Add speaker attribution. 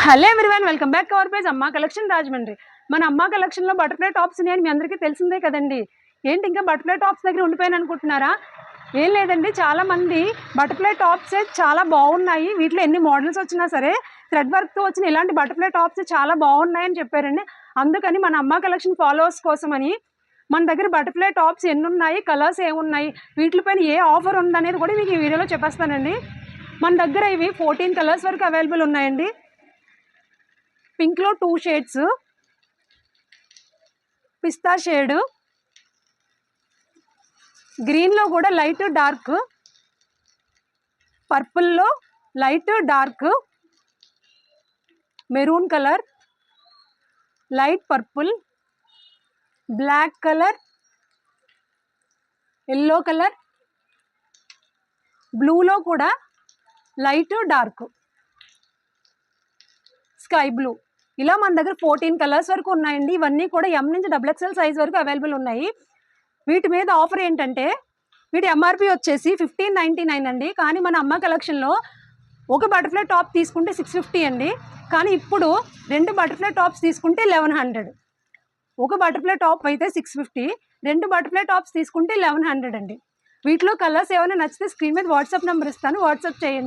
Speaker 1: Hello everyone, welcome back to our page అమ్మా collection Rajahmundry. మన అమ్మా కలెక్షన్లో బటర్ఫ్లై టాప్స్ ఉన్నాయని మీ అందరికీ తెలిసిందే కదండి. ఏంటి ఇంకా బటర్ఫ్లై టాప్స్ దగ్గర ఉండిపోయాను అనుకుంటున్నారా? ఏం లేదండి, చాలామంది బటర్ఫ్లై టాప్సే చాలా బాగున్నాయి, వీటిలో ఎన్ని మోడల్స్ వచ్చినా సరే థ్రెడ్ వర్క్తో వచ్చిన ఇలాంటి బటర్ఫ్లై టాప్స్ చాలా బాగున్నాయని చెప్పారండి. అందుకని మన అమ్మా కలెక్షన్ ఫాలోవర్స్ కోసమని మన దగ్గర బటర్ఫ్లై టాప్స్ ఎన్ని ఉన్నాయి, కలర్స్ ఏమున్నాయి, వీటిపైన ఏ ఆఫర్ ఉందనేది కూడా మీకు ఈ వీడియోలో చెప్పేస్తానండి. మన దగ్గర ఇవి 14 కలర్స్ వరకు అవైలబుల్ ఉన్నాయండి. పింక్లో 2 షేడ్స్, పిస్తా షేడ్, గ్రీన్లో కూడా లైట్ డార్క్, పర్పుల్లో light dark, maroon colour, light purple, black colour, yellow colour, బ్లూలో కూడా లైట్ డార్క్, స్కై బ్లూ, ఇలా మన దగ్గర 14 కలర్స్ వరకు ఉన్నాయండి. ఇవన్నీ కూడా M నుంచి XXL సైజ్ వరకు అవైలబుల్ ఉన్నాయి. వీటి మీద ఆఫర్ ఏంటంటే, వీటి MRP వచ్చేసి 1599 అండి. కానీ మన అమ్మ కలెక్షన్లో ఒక బటర్ఫ్లై టాప్ తీసుకుంటే 650 అండి. కానీ ఇప్పుడు 2 బటర్ఫ్లై టాప్స్ తీసుకుంటే 1100. ఒక బటర్ఫ్లై టాప్ అయితే 650, 2 బటర్ఫ్లై టాప్స్ తీసుకుంటే 1100 అండి. వీటిలో కలర్స్ ఏమైనా నచ్చితే స్క్రీన్ మీద వాట్సాప్ నెంబర్ ఇస్తాను, వాట్సాప్ చేయండి.